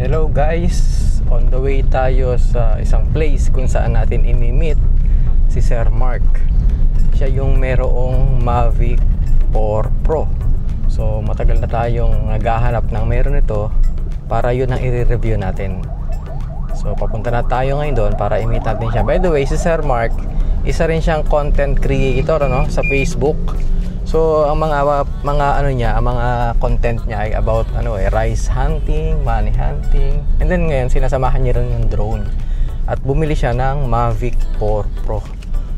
Hello guys, on the way tayo sa isang place kung saan natin imi-meet si Sir Mark. Siya yung merong Mavic 4 Pro. So matagal na tayong naghahanap ng meron ito para yun ang i-review natin. So papunta na tayo ngayon doon para i-meet natin siya. By the way, si Sir Mark, isa rin siyang content creator sa Facebook. So ang mga ano niya, ang mga content niya ay about rice hunting, money hunting. And then ngayon sinasamahan niya rin yung drone. At bumili siya ng Mavic 4 Pro.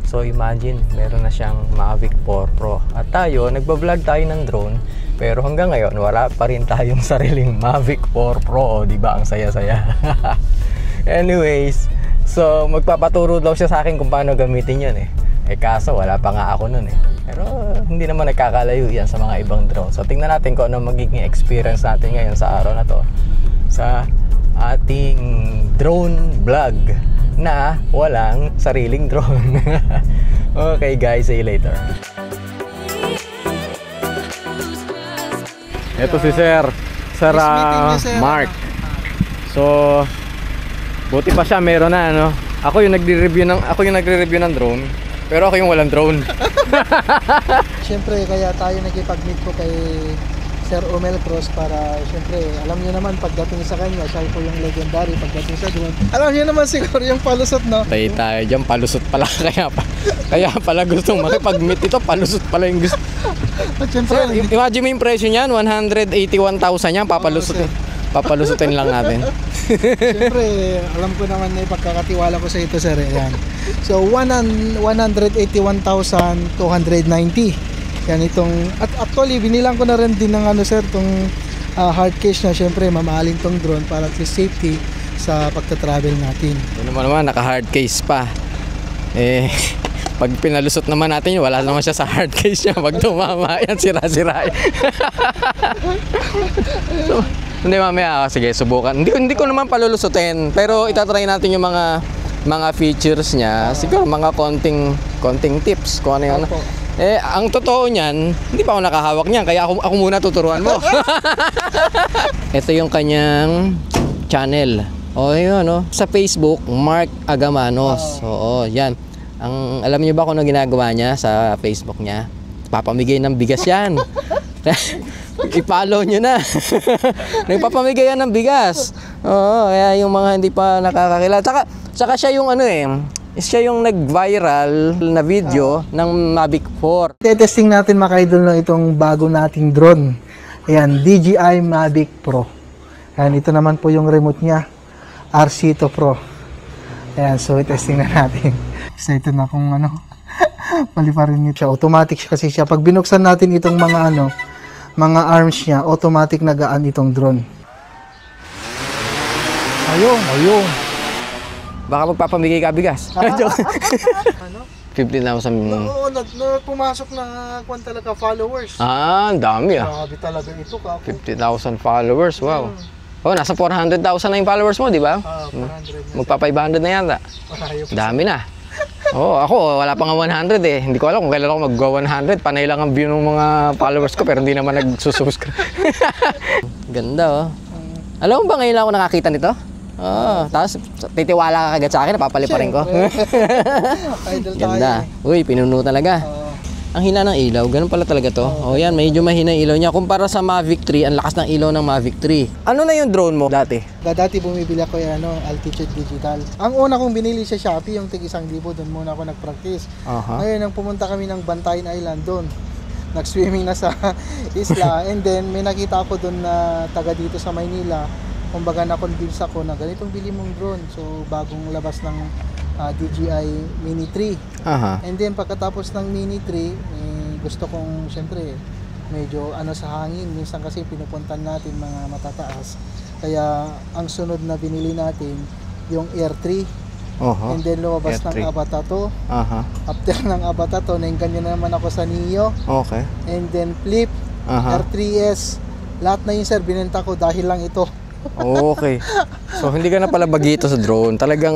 So imagine, meron na siyang Mavic 4 Pro. At tayo, nagba-vlog tayo ng drone, pero hanggang ngayon wala pa rin tayong sariling Mavic 4 Pro, di ba? Ang saya-saya. Anyways, so magpapaturo daw siya sa akin kung paano gamitin 'yun eh. Kaso wala pa nga ako nun eh. Pero hindi naman nagkakalayo yan sa mga ibang drone. So tingnan natin kung ano magiging experience natin ngayon sa araw na to sa ating drone vlog na walang sariling drone. Okay guys, see you later. Ito si Sir Mark. So buti pa siya meron na Ako yung nagre-review ng drone. Pero ako yung walang drone. Siyempre, kaya tayo nagkipag-meet po kay Sir Omel Cruz para siyempre, alam niyo naman pagdating sa kanya, siya po yung legendary pagdating sa drone. Alam niyo naman siguro yung palusot, no? Tayo dyan, palusot pala. Kaya pala gustong makipag-meet ito, palusot pala yung gusto. Siyempre, imagine mo yung presyo niyan, 181,000 yan, papalusutin lang natin. Siyempre, alam ko naman na ipagkakatiwala ko sa ito, sir. Yan. So, 181,290. Yan itong, at actually, binilang ko na rin din ng sir, itong hard case na. Siyempre, mamahalin tong drone para at least safety sa pagta-travel natin. Ito naman, naka-hard case pa. Pag pinalusot naman natin, wala naman siya sa hard case niya. Pag tumama, yan, sira-sira. So, hindi mamaya, sige, subukan. Hindi ko naman palulusutin, pero itatry natin yung mga features niya. Siguro mga konting tips kung ano yun. Ang totoo niyan, hindi pa ako nakahawak niyan, kaya ako muna tuturuan mo. Ito yung kanyang channel. Yun, sa Facebook, Mark Agamanos. Oo, yan. Alam niyo ba kung ano ginagawa niya sa Facebook niya? Papamigay ng bigas yan. I-follow nyo na. Nagpapamigay yan ng bigas. Oo, kaya yung mga hindi pa nakakakilala. Tsaka siya yung siya yung nag-viral na video ng Mavic 4. Testing natin mga idol na itong bago nating drone. Ayan, DJI Mavic Pro. Ayan, ito naman po yung remote niya. RC2 Pro. Ayan, so testing na natin. Excited na kung paliparin niya siya. Automatic kasi siya. Pag binuksan natin itong mga arms niya, automatic nagaan itong drone. Ayun. Baka magpapamigay ka bigas. 15,000. Oo, pumasok na talaga followers. Ang dami Grabe talaga ito. 50,000 followers, wow. Nasa 400,000 na yung followers mo, di ba? 400 na. Magpa-500 na yata. Dami na. Ako wala pa nga 100 eh. Hindi ko alam kung kailan ako mag-100. Panay lang ang view ng mga followers ko pero hindi naman nagsusubscribe. Ganda Alam mo ba ngayon lang ako nakakita nito? Tapos titiwala ka kagad sa akin, napapaliparin ko. Idol tayo. Ganda. Uy, pinuno talaga. Ang hina ng ilaw, ganun pala talaga to. Yan, medyo mahina yung ilaw niya. Kumpara sa Mavic 3, ang lakas ng ilaw ng Mavic 3. Ano na yung drone mo dati? Dati bumibili ako Altitude Digital. Ang una kong binili sa Shopee, yung tig-1,000, doon muna ako nag-practice. Ngayon, nang pumunta kami ng Bantayan Island doon, nag-swimming na sa isla, and then may nakita ako doon na taga dito sa Maynila. Kumbaga na-convince ako na ganitong bili mong drone. So, bagong labas ng DJI Mini 3. And then pagkatapos ng Mini 3, gusto kong siyempre medyo sa hangin. Minsan kasi pinupuntan natin mga matataas. Kaya ang sunod na binili natin yung Air 3. And then lumabas ng Avata 2. After ng Avata 2, nainggan na naman ako sa Neo. And then Flip, Air 3S. Lahat na yun, sir, binenta ko dahil lang ito. Okay. So hindi ka na pala bagito sa drone. Talagang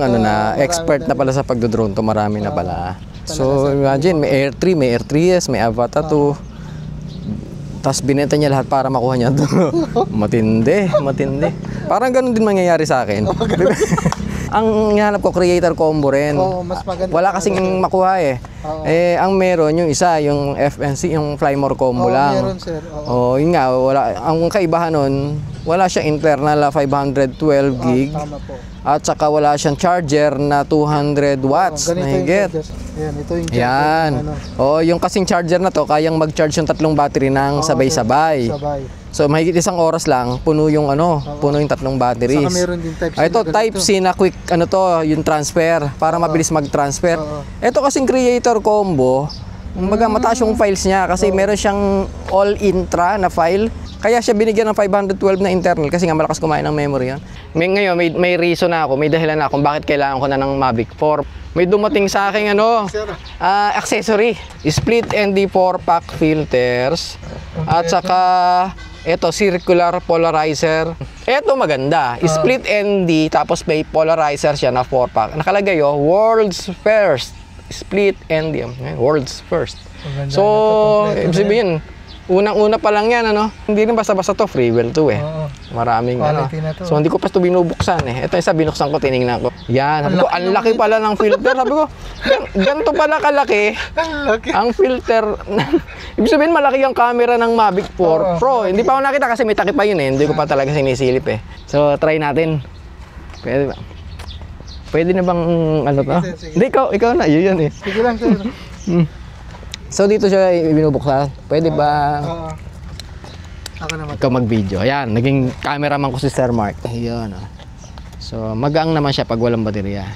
expert na pala sa pagdo-drone to, marami na pala. So imagine, may Air 3, may Air 3S, may Avata 2. Tapos binenta niya lahat para makuha niya to. Matindi. Parang ganun din mangyayari sa akin. Ang hinahanap ko, creator combo rin. Mas maganda. Wala kasing makuha eh. Ang meron yung isa, yung FNC, yung Flymore combo lang. Meron, sir. Yun nga, wala. Ang kaibahan nun, wala siya internal na 512 gig. Tama po. At saka wala siyang charger na 200 watts. Ganito yung ito yung yan. Yung kasing charger na to, kayang mag-charge yung 3 battery ng sabay-sabay. So mahigit 1 oras lang, puno yung puno yung 3 batteries. Saka meron din type C. Ito type C na quick yung transfer para mabilis mag-transfer. Ito kasing creator combo, mataas yung files niya kasi meron siyang all intra na file. Kaya siya binigyan ng 512 na internal kasi nga malakas kumain ng memory yan. Ngayon may reason na ako, may dahilan na ako kung bakit kailangan ko na ng Mavic 4. May dumating sa akin accessory, split ND4 pack filters at saka ito circular polarizer. Ito maganda, split ND tapos may polarizer siya na 4 pack. Nakalagay world's first split ND, world's first. So, ibig sabihin, unang-una pa lang yan, Hindi rin basta-basta to, freewheel to eh. Maraming So, hindi ko pa ito binubuksan eh. Ito isa, binuksan ko, tinignan ko. Yan, sabi ko, ang laki pala ng filter. Sabi ko, ganito pala kalaki. Ang filter. Ibig sabihin, malaki ang camera ng Mavic 4 Pro. Hindi pa ako nakita kasi may takip pa yun eh. Hindi ko pa talaga sinisilip eh. So, try natin. Pwede na bang to? Hindi, ikaw na. Yun eh. Sige lang, sir. So dito siya binubuksan. Pwede ba ako naman ikaw mag-video? Ayan, naging cameraman ko si Sir Mark. Ayun. So magaang naman siya pag walang baterya.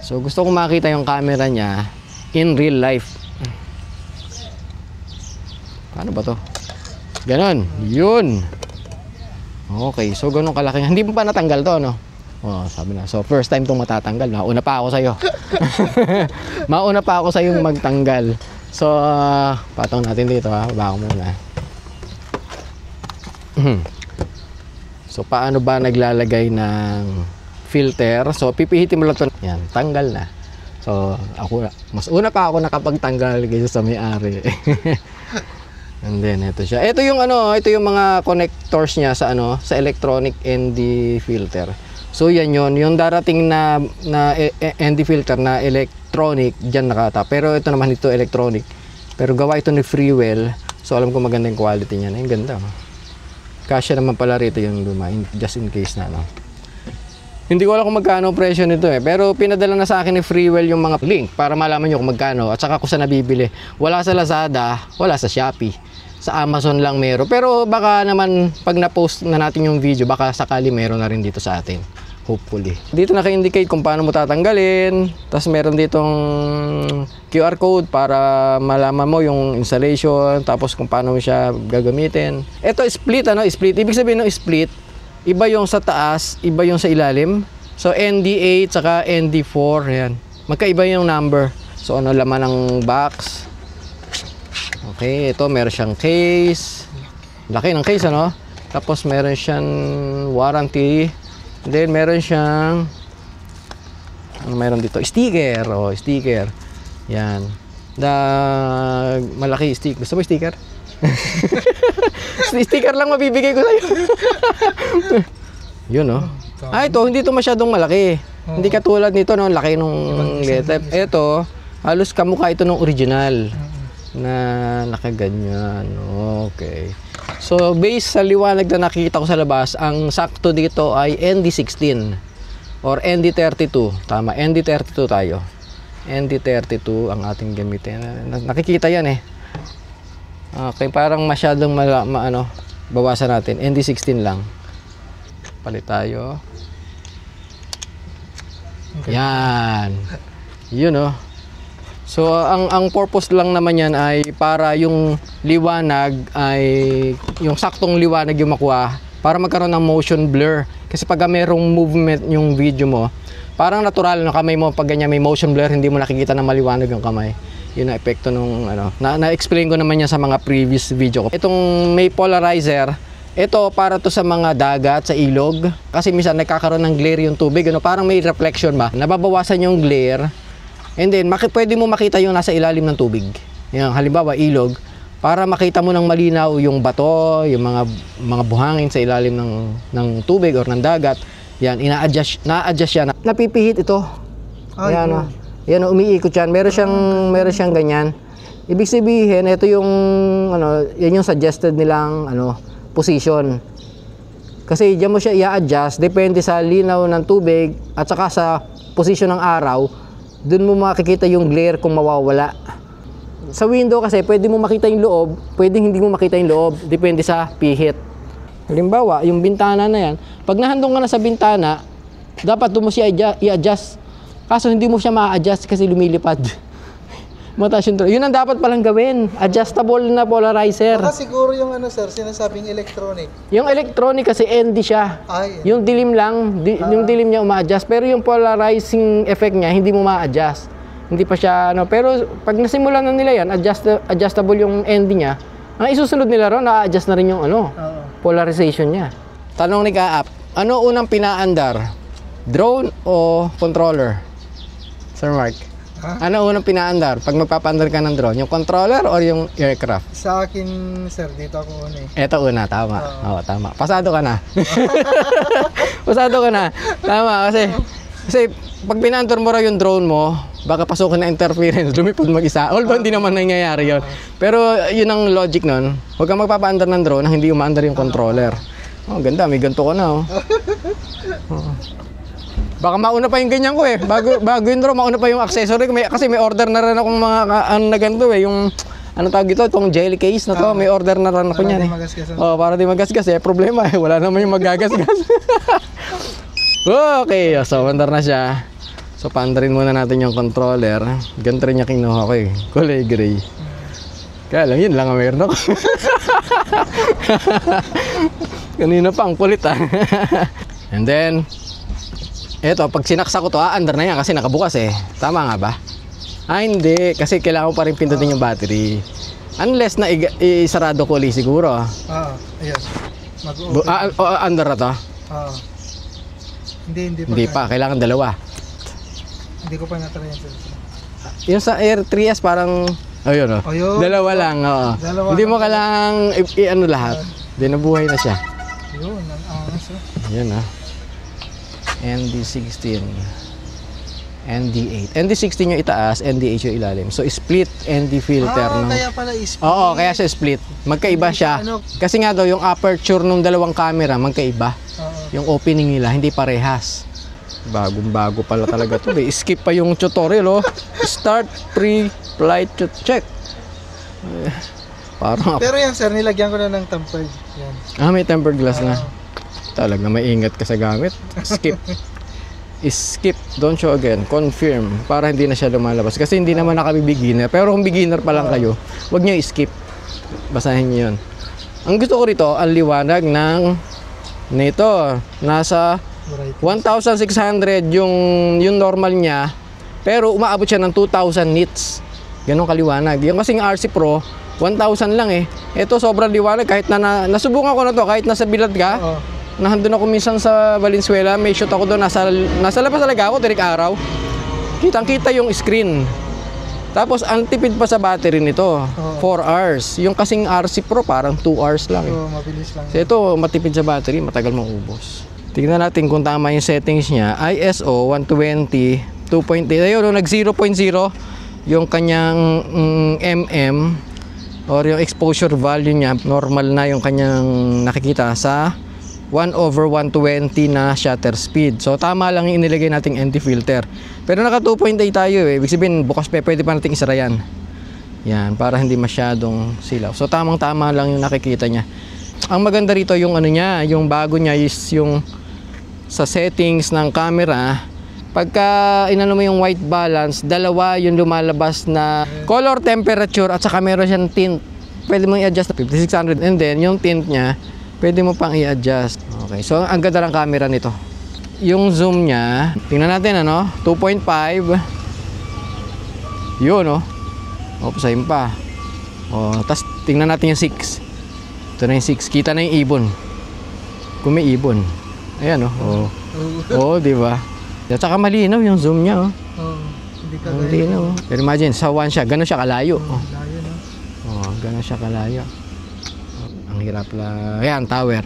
So gusto ko makita yung camera niya in real life. Paano ba to? Ganon. Yun. Okay, so ganun kalaki. Hindi pa natanggal to, sabi na. So first time tong matatanggal. Mauna pa ako sa'yo. Mauna pa ako sa'yo magtanggal. So, patong natin dito baba ko muna. So, paano ba naglalagay ng filter? So, pipihitin mo lang ito. Yan, tanggal na. So, mas una pa ako nakapagtanggal kaysa sa may-ari. And then, ito siya. Ito yung ito yung mga connectors niya sa sa electronic ND filter. So, yan yun. Yung darating na ND filter na electronic, dyan nakata. Pero ito naman ito electronic. Pero gawa ito ni Freewell. So alam ko maganda yung quality niya. Yung ganda. Kasya naman pala rito yung luma. Just in case na. Hindi ko alam kung magkano presyo nito eh. Pero pinadala na sa akin ni Freewell yung mga link para malaman nyo kung magkano. At saka kung saan nabibili. Wala sa Lazada, wala sa Shopee. Sa Amazon lang meron. Pero baka naman pag na-post na natin yung video, baka sakali meron na rin dito sa atin. Hopefully. Dito naka-indicate kung paano mo tatanggalin. Tapos meron ditong QR code para malaman mo yung installation. Tapos kung paano mo siya gagamitin. Ito split, split. Ibig sabihin ng split, iba yung sa taas, iba yung sa ilalim. So ND8 saka ND4, yan. Magkaiba yung number. So laman ng box. Okay, ito meron siyang case. Laki ng case, Tapos meron siyang warranty. Then meron siyang meron dito sticker, sticker. Yan. Malaki sticker. Gusto mo sticker? Sticker lang mabibigay ko sa'yo. Yun ito hindi to masyadong malaki. Hindi katulad nito laki nung letter. Ito halos kamukha ito ng original na nakaganyan. Okay. So, based sa liwanag na nakikita ko sa labas, ang sakto dito ay ND16 or ND32. Tama, ND32 tayo. ND32 ang ating gamitin. Nakikita yan eh. Okay, parang masyadong bawasan natin. ND16 lang. Palit tayo. Okay. Yan. Yun So, ang purpose lang naman yan ay para yung liwanag ay yung saktong liwanag yung makuha para magkaroon ng motion blur. Kasi pag merong movement yung video mo, parang natural na kamay mo pag ganyan may motion blur, hindi mo nakikita na maliwanag yung kamay. Yun ang epekto nung na-explain ko naman yan sa mga previous video ko. Itong may polarizer, ito para to sa mga dagat, sa ilog. Kasi minsan nagkakaroon ng glare yung tubig, parang may reflection ba. Nababawasan yung glare. And then, pwede mo makita yung nasa ilalim ng tubig. Yung, halimbawa, ilog. para makita mo ng malinaw yung bato, yung mga buhangin sa ilalim ng tubig or ng dagat. Yan, na-adjust yan. Napipihit ito. Ayan, oh. Yan, umiikot yan. Meron siyang ganyan. Ibig sabihin, ito yung yan yung suggested nilang position. Kasi diyan mo siya i-adjust depende sa linaw ng tubig at saka sa position ng araw. Doon mo makikita yung glare kung mawawala. Sa window kasi pwede mo makita yung loob, pwede hindi mo makita yung loob, depende sa pihit. Halimbawa, yung bintana na yan, pag nahandong ka na sa bintana, dapat doon mo siya i-adjust. Kaso hindi mo siya ma-adjust kasi lumilipad. Mataas yung yun ang dapat palang gawin, adjustable na polarizer. Baka siguro yung sir, sinasabing electronic. Yung electronic kasi ND siya. Yung dilim lang, yung dilim niya uma-adjust, pero yung polarizing effect niya hindi mo ma-adjust. Hindi pa siya pero pag nasimulan na nila yan, adjustable yung ND niya. Ang isusunod nila ron, na-adjust na rin yung polarization niya. Tanong ni Kaap, ano unang pinaandar? Drone o controller? Sir Mark? Ano unang pinaandar pag magpapaandar ka ng drone? Yung controller or yung aircraft? Sa akin, sir, dito ako una eh. Ito una, tama. Oo, tama. Pasado ka na. Pasado ka na. Tama, kasi pag pinaandar mo raw yung drone mo, baka pasukin na interference, lumipad mag-isa. Although hindi naman nangyayari yun. Pero yun ang logic nun. Huwag kang magpapaandar ng drone na hindi umaandar yung controller. Oh, ganda. May ganito ko na, oh. Baka mauna pa yung ganyan ko eh. Bago yung drone, mauna pa yung accessory. Kasi may order na rin akong mga na ganito eh. Yung, tawag ito? Itong jelly case na to. May order na rin ako niyan eh. Oh, para di magasgas eh. Problema eh. Wala naman yung magagasgas. Okay, so mandar na siya. So paandarin muna natin yung controller. Ganito rin yung kinuha ko eh. Kulay gray. Kaya lang, yun lang ang meron ako. Kanina pa, ang kulit ah. And then, eto, pag sinaksa ko to, under na yan kasi nakabukas eh. Tama nga ba? Hindi. Kasi kailangan ko pa rin pindutin yung battery. Unless na isarado ko ulit siguro. Ayan. Under na to? Hindi pa. Kailangan dalawa. Hindi ko pa natry yan. Yung sa Air 3S parang, ayun oh. Dalawa lang. Hindi mo kailangang lahat. Hindi, nabuhay na siya. Yun, ang angas oh. Ayan oh. ND16, ND8. ND16 yung itaas, ND8 yung ilalim. So split ND filter. Kaya pala split. Oo, kaya siya split. Magkaiba siya. Kasi nga daw yung aperture ng dalawang camera magkaiba. Yung opening nila hindi parehas. Bagong-bago pala talaga to. Skip pa yung tutorial oh. Start pre-flight check. Parang pero yan sir, nilagyan ko na ng tempered. Yan. May tempered glass na. Talaga maingat ka sa gamit. Skip, don't show again, confirm para hindi na siya lumalabas kasi hindi naman beginner. Pero kung beginner pa lang kayo, wag niyo skip. Basahin niyo 'yon. Ang gusto ko rito, ang liwanag nito nasa 1,600 yung normal niya, pero umaabot siya ng 2,000 nits. Ganun kaliwanag. Yung kasing RC Pro 1,000 lang eh. Ito sobrang liwanag kahit nasubukan ko na to kahit nasa bilad ka. Nandun ako minsan sa Valenzuela, may shoot ako doon, nasa labas talaga ako, direct araw. Kitang-kita yung screen. Tapos ang tipid pa sa battery nito, 4 hours. Yung kasing RC Pro parang 2 hours lang eh. Mabilis lang. So ito, matipid sa battery, matagal maubos. Tingnan natin kung tama yung settings niya. ISO 120, 2.8. Ayun, nag 0.0 yung kanyang or yung exposure value niya. Normal na yung kanyang nakikita sa 1/120 na shutter speed. So tama lang yung inilagay nating ND filter. Pero naka 2.8 tayo eh. Ibig sabihin bukas pa, pwede pa nating isara yan. Yan, para hindi masyadong silaw. So tamang-tama lang yung nakikita niya. Ang maganda rito yung niya, yung bago niya is yung sa settings ng camera. Pagka inano mo yung white balance, dalawa yung lumalabas na color temperature at saka meron siyang tint. Pwede mong i-adjust na 5600 and then yung tint niya pwede mo pang i-adjust. Okay, so ang ganda ng camera nito. Yung zoom niya, tingnan natin 2.5. Yun pasahin pa. Tapos tingnan natin yung 6. Ito na yung 6. Kita na yung ibon. Kung may ibon. Ayan di ba? At saka malinaw yung zoom niya hindi ka malinaw. Pero imagine, sa one shot, gano'n siya kalayo. Layo Gano'n siya kalayo. Ang hirap lang. Ayan, tower.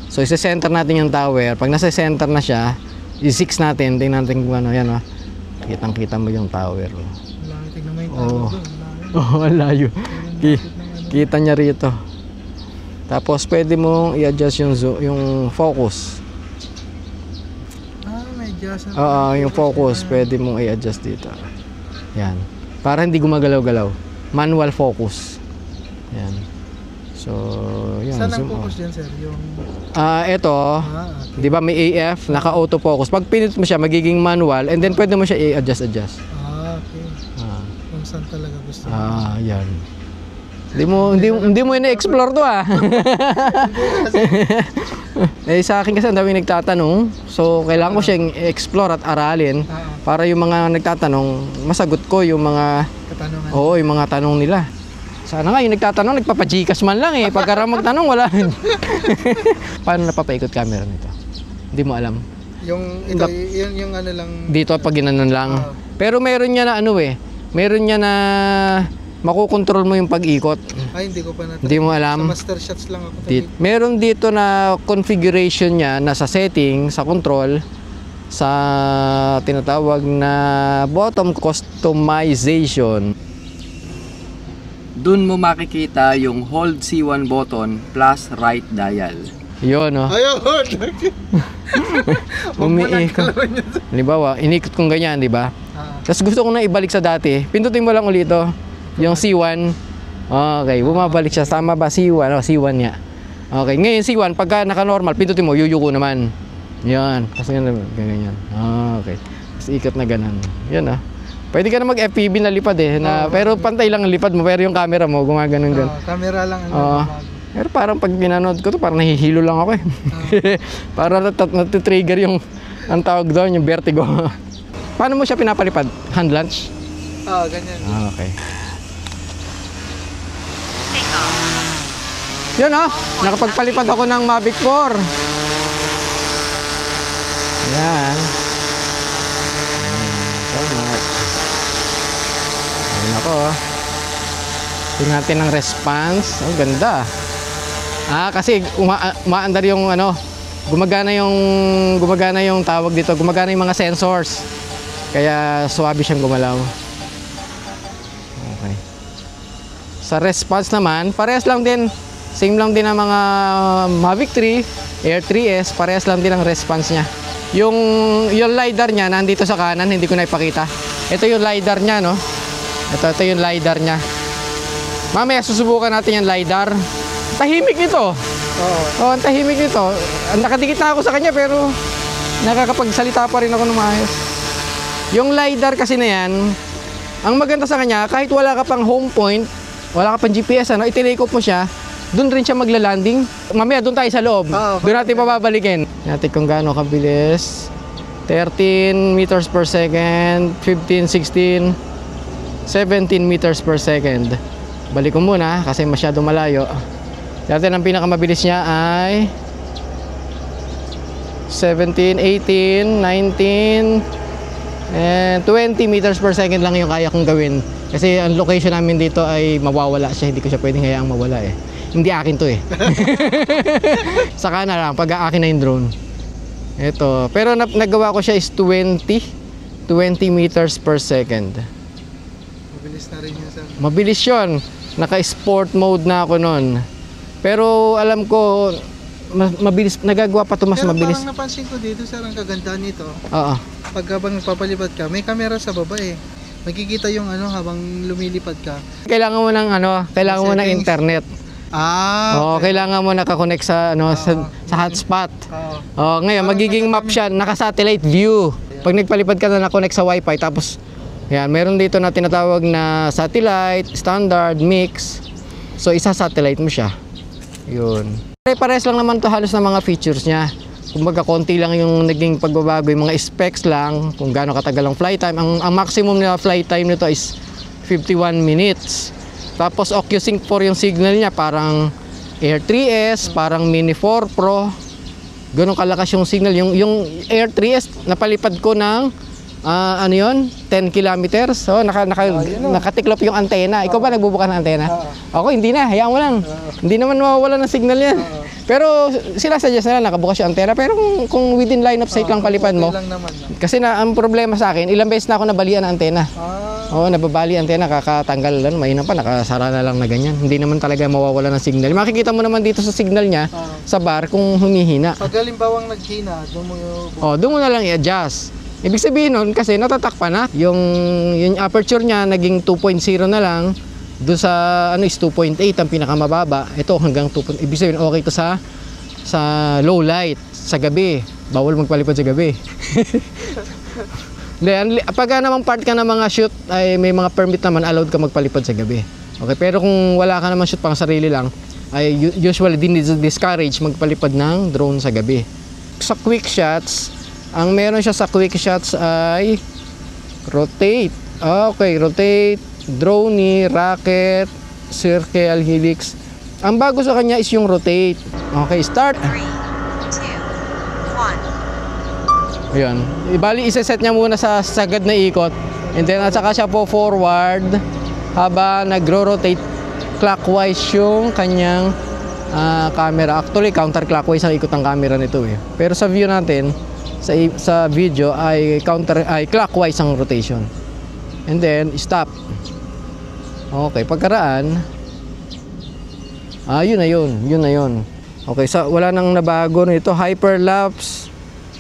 So, isa-center natin yung tower. Pag nasa center na siya, i-6 natin. Tingnan natin kung ano. Yan, oh. Kitang-kita mo yung tower. Oh. Tingnan mo yung tower doon. Oo, layo. Kita niya rito. Tapos, pwede mong i-adjust yung focus. May adjust. Oo, yung focus. Pwede mong i-adjust dito. Yan. Para hindi gumagalaw-galaw. Manual focus. Yan. So, yan. Saan ang focus dyan, sir? Yung... ito, okay. di ba may AF, naka-autofocus. Pag pinit mo siya, magiging manual, and then pwede mo siya i-adjust. Okay. Kung saan talaga gusto mo. Yan. Hindi mo ina-explore to sa akin kasi ang daming nagtatanong. So, kailangan ko siyang i-explore at aralin para yung mga nagtatanong, masagot ko yung mga katanungan. Oo, yung mga tanong nila. Sana nga yung nagtatanong, nagpapajikas man lang Pagka magtanong, wala. Paano napapaikot camera nito? Hindi mo alam. Yung ito, yung ano lang. Dito pag ginanon lang. Pero meron niya na meron niya na makukontrol mo yung pag-ikot. Hindi ko pa natin. Hindi mo alam. Sa master shots lang ako. Meron dito na configuration niya na sa setting, sa control, sa tinatawag na bottom customization. Doon mo makikita yung hold C1 button plus right dial. Yun, Ayun! Umiikot. Halimbawa, inikot kong ganyan, di ba? Tapos gusto ko na ibalik sa dati. Pindutin mo lang ulit yung C1. Okay, bumabalik siya. Tama ba? C1. C1 niya. Okay, ngayon C1, pagka naka-normal, pindutin mo, yuyuko naman. Yan. Kasi ganyan. Okay. Tapos ikot na ganun. Yan Pwede ka na mag-FPV na lipad pero pantay lang ang lipad mo, pero yung camera mo gumaganon ganun. Camera lang pero parang pag pinanood ko to, parang nahihilo lang ako Parang natitrigger yung ang tawag doon, yung vertigo. Paano mo siya pinapalipad? Hand launch? Ganyan. Okay. Yun nakapagpalipad ako ng Mavic 4. Yan. Ayun ako. Tingnan natin ang response. Ganda. Kasi umaandar yung gumagana yung tawag dito. Gumagana yung mga sensors. Kaya swabe siyang gumalaw. Okay. Sa response naman, parehas lang din. Same lang din ang mga Mavic 3, Air 3S, parehas lang din ang response niya. Yung LiDAR niya nandito sa kanan, hindi ko na ipakita. Ito yung LiDAR niya, Ito yung LiDAR niya. Mamaya susubukan natin yung LiDAR. Tahimik nito. Ang tahimik nito. Nakadikit na ako sa kanya pero nakakapagsalita pa rin ako ng maayos. Yung LiDAR kasi na yan, ang maganda sa kanya, kahit wala ka pang home point, wala ka pang GPS, i-take off mo siya, doon rin siya magla-landing. Mamaya doon tayo sa loob. Doon natin pababalikin. Natin kung gaano kabilis. 13 meters per second, 15, 16, 17 meters per second. Balik ko muna kasi masyado malayo. Dati ang pinakamabilis niya ay 17, 18, 19, and 20 meters per second lang yung kaya kong gawin. Kasi ang location namin dito ay mawawala siya. Hindi ko siya pwedeng hayaang mawala Hindi akin to Saka na lang pag akin na yung drone. Ito. Pero nagawa ko siya is 20 meters per second. Mabilis na rin yun, sir. Mabilis yun. Naka-sport mode na ako nun. Pero alam ko, mabilis, nagagawa pa ito mas mabilis. Pero parang napansin ko dito, sir, ang kaganda nito. Oo. Pag habang papalipad ka, may camera sa baba Makikita yung habang lumilipad ka. Kailangan mo ng kailangan mo ng internet. Kailangan mo nakakonect sa sa hotspot. Ngayon magiging map siya, naka-satellite view. Pag nagpalipad ka na connect sa Wi-Fi, tapos yan, meron dito na tinatawag na satellite, standard, mix. So isa-satellite mo siya. Yun. Pares lang naman to halos ng mga features niya. Kumbaga konti lang yung naging pagbabago, yung mga specs lang, kung gaano katagal ang flight time. Ang maximum na flight time nito is 51 minutes. Tapos OcuSync 4 yung signal niya, parang Air 3S, parang Mini 4 Pro. Ganun kalakas yung signal. Yung Air 3S, napalipad ko ng ano yun? 10 kilometers. So, nakatiklop yung antena. Ikaw ba nagbubukas ng antena? Ako, hindi na. Hayaan mo lang. Hindi naman mawawala ng signal yan. Pero sila suggest na lang nakabukas yung antena. Pero kung within line of sight lang palipad mo. Okay lang naman, Kasi ang problema sa akin, ilang beses na ako nabalian ng antena. Oo, nababali ang antena, kakatanggal lang. Mahina pa, nakasara na lang na ganyan. Hindi naman talaga mawawala ng signal. Makikita mo naman dito sa signal niya, sa bar, kung humihina. Pag halimbawang naghina, doon mo yung... Doon mo na lang i-adjust. Ibig sabihin nun, kasi natatakpan na. Yung aperture niya, naging 2.0 na lang. Doon sa, is 2.8 ang pinakamababa. Ito hanggang 2.8. Ibig sabihin, okay ito sa low light, sa gabi. Bawal magpalipad sa gabi. Pag namang part ka ng mga shoot, ay may mga permit naman, allowed ka magpalipad sa gabi. Okay, pero kung wala ka naman shoot pang sarili lang, ay usually discourage magpalipad ng drone sa gabi. Sa quick shots, ang meron siya sa quick shots ay rotate. Okay, rotate, drone, rocket, circle, helix. Ang bago sa kanya is yung rotate. Okay, start. 3, 2, 1. Ayan. Ibali, isa-set niya muna sa sagad na ikot. And then, at saka siya po forward habang nagro-rotate clockwise yung kanyang camera. Actually, counterclockwise ang ikot ng camera nito eh. Pero sa view natin, sa video ay clockwise ang rotation. And then stop. Okay, pagkaraan yun na yun. Okay, so wala nang nabago nito. Hyperlapse.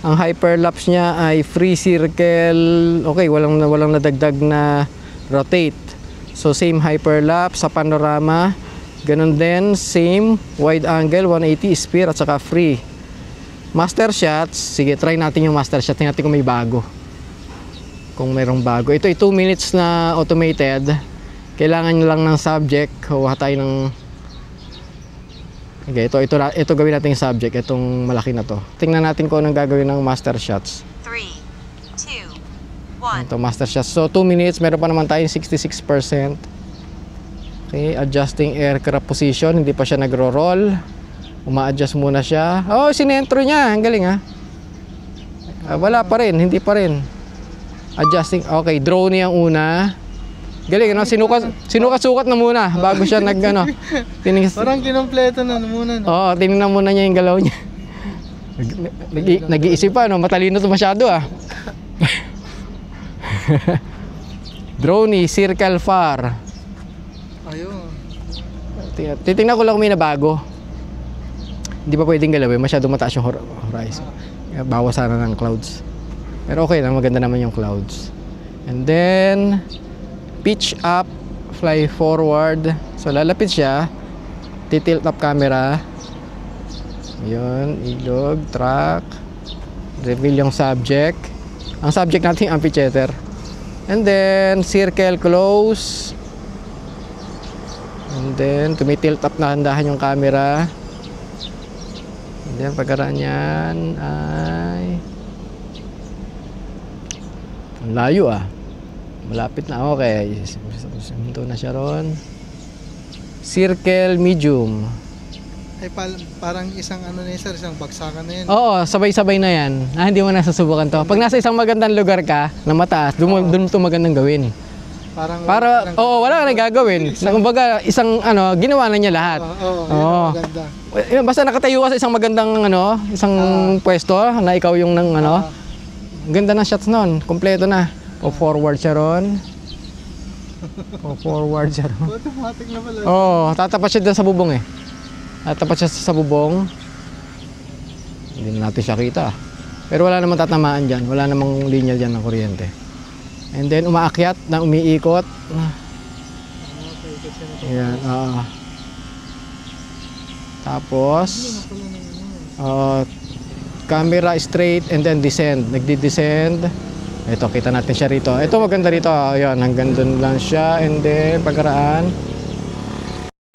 Ang hyperlapse niya ay free circle. Okay, walang nadagdag na rotate. So same hyperlapse sa panorama. Ganun din, same wide angle 180 sphere at saka free. Master shots, sige, try natin yung master shot. Tingnan natin kung may bago. Kung mayroong bago. Ito ay 2 minutes na automated. Kailangan nyo lang ng subject. Kuha tayo ng... Okay, ito gawin natin yung subject. Itong malaki na to. Tingnan natin kung anong gagawin ng master shots. 3, 2, 1. Ito, master shots. So, 2 minutes. Meron pa naman tayong 66%. Okay, adjusting aircraft position. Hindi pa siya nagro-roll. Uma-adjust muna siya. Oh, sinentro niya. Ang galing ha. Wala pa rin. Hindi pa rin. Adjusting. Okay, drone yung una. Galing, no? Sinukat-sukat na muna bago siya Parang kinompleto na muna. No? Oo, tinignan muna niya yung galaw niya. Nag-iisip pa, no? Matalino to masyado ah. Drone, circle far. Ayun. Titingnan ko lang kung may nabago. Hindi pa pwedeng galawin, masyado mataas yung horizon. Bawas sana ng clouds. Pero okay lang, maganda naman yung clouds. And then pitch up, fly forward. So lalapit siya, titilt up camera. Yun, ilog, track, reveal yung subject. Ang subject natin yung amphitheater. And then circle close. And then tumitilt up na handahan yung camera. And then pagkaraan yan ay ang layo ah. Malapit na. Okay. Ito na siya ron. Circle medium. Ay parang isang sir, isang bagsakan na yan. Oo, sabay-sabay na yan. Hindi mo na sasubukan to. Pag nasa isang magandang lugar ka na mataas, doon ito magandang gawin. Wala ka na gagawin. Kumbaga, isang ginawa na niya lahat. Oo, maganda. Basta nakatayo ka sa isang magandang isang pwesto na ikaw yung ganda ng shots noon. Kompleto na. Forward siya ron. Automatic na pala. Oo, tatapat siya dyan sa bubong eh. Tatapat siya sa bubong. Hindi na natin siya kita. Pero wala namang tatamaan dyan. Wala namang linya dyan ng kuryente. And then umaakyat na umiikot. Ayan, tapos camera straight and then descend. Nagdi-descend. Ito, kita natin siya rito. Ito maganda rito. Ayan, hanggang doon lang siya. And then pagkaraan,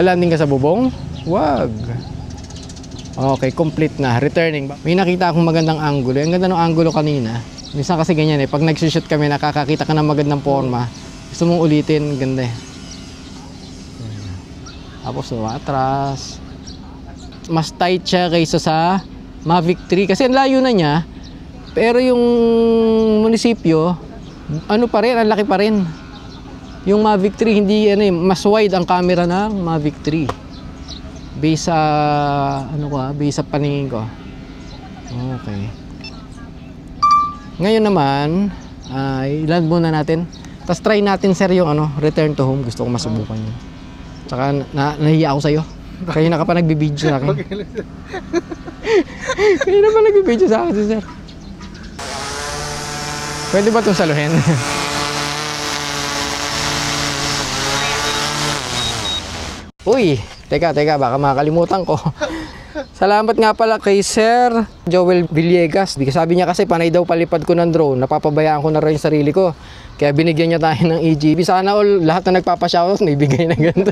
landing ka sa bubong. Wag. Okay, complete na. Returning. May nakita akong magandang angulo. Ang ganda ng angulo kanina. Minsan kasi ganyan eh. Pag nag-shoot kami, nakakakita ka ng magandang forma. Gusto mong ulitin, ganda eh. Tapos atras. Mas tight siya kaysa sa Mavic 3. Kasi ang layo na niya. Pero yung munisipyo, ano pa rin, ang laki pa rin. Yung Mavic 3 hindi ano, mas wide ang camera ng Mavic 3. Base sa base sa paningin ko. Okay. Ngayon naman, i-land muna natin. Tapos try natin sir yung return to home. Gusto ko masubukan yun. Tsaka nahiya ako sa'yo. Kayo na ka pa nagbibideo sa akin. Kayo na pa nagbibideo sa akin sir. Pwede ba itong saluhin? Uy, teka, baka makakalimutan ko. Salamat nga pala kay Sir Joel Villegas. Sabi niya kasi panay daw palipad ko ng drone. Napapabayaan ko na rin yung sarili ko. Kaya binigyan niya tayo ng EGB. Sana all, lahat na nagpapashoutout may bigay na ganito.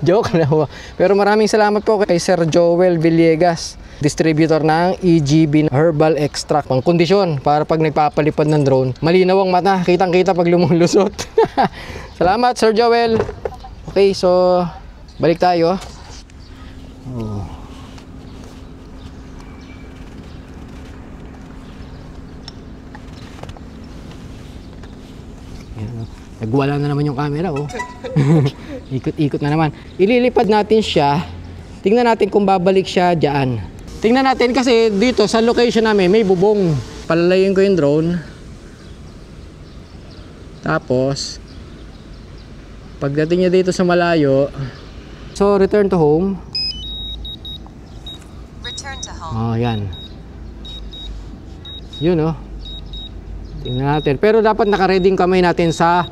Joke na ho. Pero maraming salamat po kay Sir Joel Villegas, distributor ng EGB Herbal Extract. Pang kondisyon para pag nagpapalipad ng drone, malinaw ang mata. Kitang-kita pag lumulusot. Salamat Sir Joel. Okay, so balik tayo. Oh. Nagwala na naman yung camera, oh. Ikot-ikot na naman. Ililipad natin siya. Tingnan natin kung babalik siya diyan. Tingnan natin kasi dito sa location namin may bubong. Palalayin ko yung drone. Tapos pagdating niya dito sa malayo, so return to home. Return to home. Oh, yan. Yun, oh. Tingnan natin. Pero dapat naka-ready yung kamay natin sa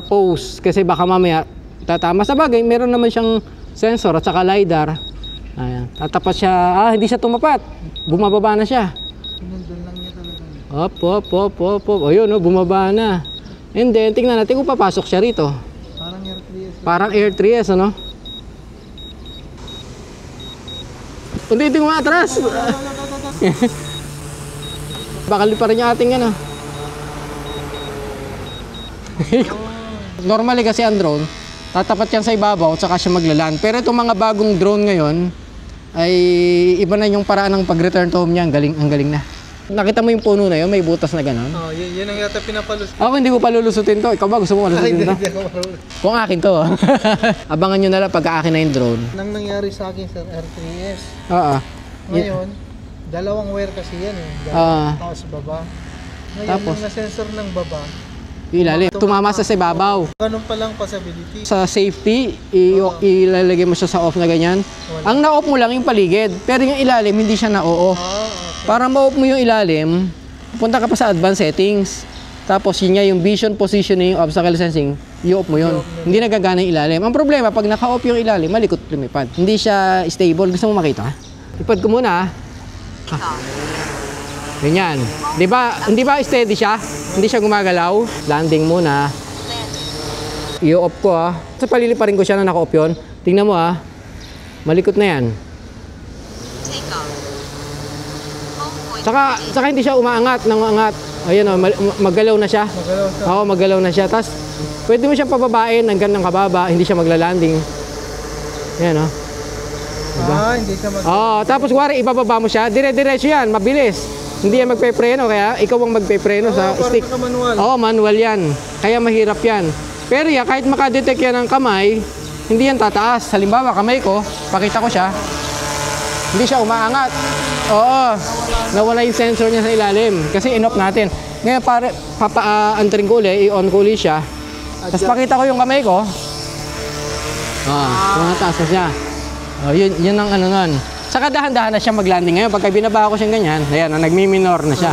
pose kasi baka mamaya tatama. Sa bagay, meron naman siyang sensor at saka LiDAR. Ayan. Tatapat siya. Hindi siya tumapat. Bumababa na siya. Nandun lang niya talaga. Op. O yun, oh, bumaba na. And then, tingnan natin kung papasok siya rito. Parang Air 3S. Parang Air 3S, ano? Hindi mo atras. Bakal pa rin yung ating ano. Normally kasi ang drone, tatapat yan sa ibabaw at saka siya maglaland. Pero itong mga bagong drone ngayon, ay iba na yung paraan ng pag-return to home niya. Ang galing na. Nakita mo yung puno na yun, may butas na gano'n? Oh, yun ang yata pinapalusot. Ako hindi ko palulusutin to. Ikaw ba gusto mo palulusutin to? Kung akin to. Abangan nyo na lang pagka akin na yung drone. Nang nangyari sa akin sa R3S. Oo. Ngayon, dalawang wire kasi yan eh. Taas baba. Ngayon, Tapos? yung na-sensor ng baba, Ilalim. Tumama sa ibabaw. ganun palang possibility. Sa safety, ilalagay mo siya sa off na ganyan. Ang na-off mo lang yung paligid. Pero yung ilalim, hindi siya na-off. Okay. Para ma-off mo yung ilalim, punta ka pa sa advanced settings. Tapos yun nga yung vision positioning, obstacle sensing, i-off mo yun. Hindi nagagana yung ilalim. Ang problema, pag naka-off yung ilalim, malikot lumipad. Hindi siya stable. Gusto mo makita? Ipad ko muna. Ganyan. Di ba, hindi ba steady siya? Hindi siya gumagalaw. Landing muna. I-off ko Sa paliliparin ko siya na naka-off yun. Tingnan mo malikot na yan. Take off. Home point. Saka hindi siya umaangat, nangangat. Ayan maggalaw na siya. Magalaw siya. Oo, maggalaw na siya. Tapos, pwede mo siyang pababain hanggang ng kababa. Hindi siya magla-landing. Ayan diba? Hindi siya Tapos wari, ibababa mo siya. Dire-diretso yan, mabilis. Hindi yan magpe-preno, kaya ikaw ang magpe-preno sa stick. Manual. Oo, manual yan. Kaya mahirap yan. Pero kahit makadetect yan ng kamay, hindi yan tataas. Halimbawa, kamay ko, pakita ko siya. Hindi siya umaangat. Oo, nawala yung sensor niya sa ilalim. Kasi in-off natin. Ngayon, papa-antering ko ulit, i-on ko ulit siya. Tapos pakita ko yung kamay ko. Tumataas na siya. Yun ang ano nun. Saka dahan-dahan na siya mag-landing ngayon. Pagka binaba ko siyang ganyan, ayan, nagmi-minor na siya.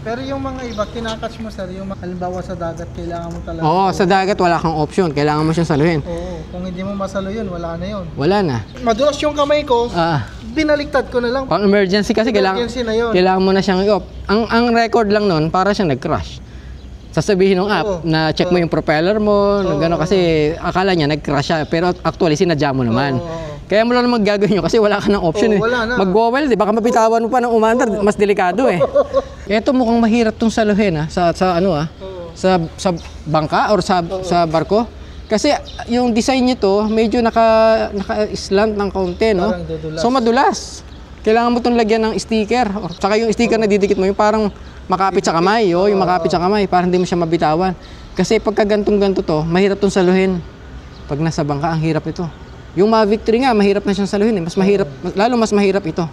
Pero yung mga iba, kinakatch mo sir, yung halimbawa sa dagat, kailangan mo talaga. Oo, sa dagat wala kang option. Kailangan mo siyang saluhin. Oo, kung hindi mo masalo yun, wala na yun. Wala na. Madulas yung kamay ko, binaliktad ko na lang. Pang emergency kasi Emergency na yun. kailangan mo na siyang i-off. Ang record lang nun, para siyang nag-crash. Sasabihin ng app na check mo yung propeller mo, gano'n kasi akala niya nag-crash siya. Pero actually, sinadya mo naman. Kaya mo lang naman gagawin yun kasi wala ka ng option. Wala na. Mag-weld, baka mapitawan mo pa ng umandar, mas delikado eh. Ito mukhang mahirap tong saluhin sa sa bangka or sa barko. Kasi yung design nito medyo naka-slant ng kaunti, no? So madulas. kailangan mo itong lagyan ng sticker. Or, saka yung sticker na didikit mo, yung parang makapit sa kamay. Yung makapit sa kamay, para hindi mo siya mabitawan. Kasi pagka gantong-ganto to, mahirap itong saluhin. Pag nasa bangka, ang hirap ito. Yung Mavic 3 nga, mahirap na siyang saluhin. Mas mahirap, lalo mas mahirap ito.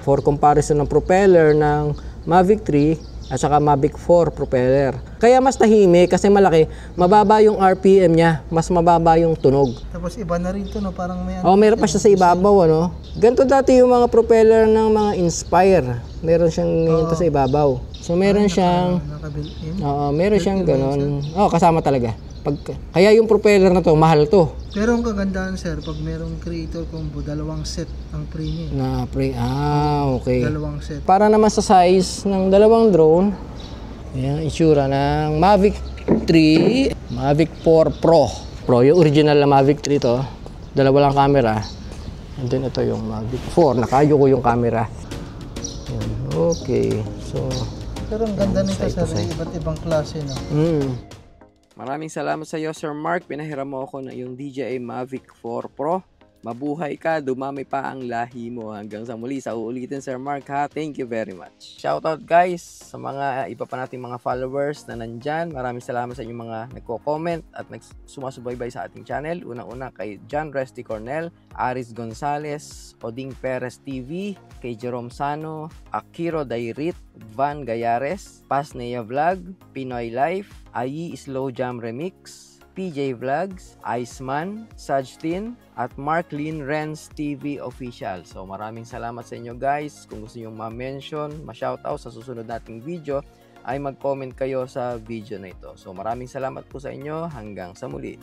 For comparison ng propeller ng Mavic 3, at saka Mavic 4 propeller. Kaya mas tahimik kasi malaki, mababa yung RPM niya, mas mababa yung tunog. Tapos iba na rin to, no? Parang may Meron pa siya sa ibabaw, ano? Ganito dati yung mga propeller ng mga Inspire. Meron siyang ganito sa ibabaw. So meron siyang meron siyang ganon. Kasama talaga. Kaya yung propeller na to, mahal to. Pero ang kagandahan, sir, pag merong creator combo, dalawang set ang pre niya. Okay. Dalawang set. Para naman sa size ng dalawang drone, ayan, itsura ng Mavic 3, Mavic 4 Pro. Yung original na Mavic 3 to. Dalawa lang camera. And then ito yung Mavic 4. Nakayo ko yung camera. Ayan, okay. So, pero ang ganda nito, sir, iba't ibang klase, no? Maraming salamat sa iyo, Sir Mark. Pinahiram mo ako na yung DJI Mavic 4 Pro. Mabuhay ka, dumami pa ang lahi mo. Hanggang sa muli, sa uulitin, Sir Mark, ha? Thank you very much. Shoutout, guys, sa mga iba pa nating mga followers na nandyan. Maraming salamat sa inyong mga nagko-comment at sumasubaybay sa ating channel. Unang-una kay John Resty Cornel, Aris Gonzales, Oding Perez TV, kay Jerome Sano, Akiro Dairit, Van Gayares, Pasneya Vlog, Pinoy Life, Ayi Slow Jam Remix, PJ Vlogs, Iceman, Sajtin, at Marklin Renz TV Official. So maraming salamat sa inyo, guys. Kung gusto nyo ma-mention, ma-shoutout sa susunod nating video, ay mag-comment kayo sa video na ito. So maraming salamat po sa inyo. Hanggang sa muli.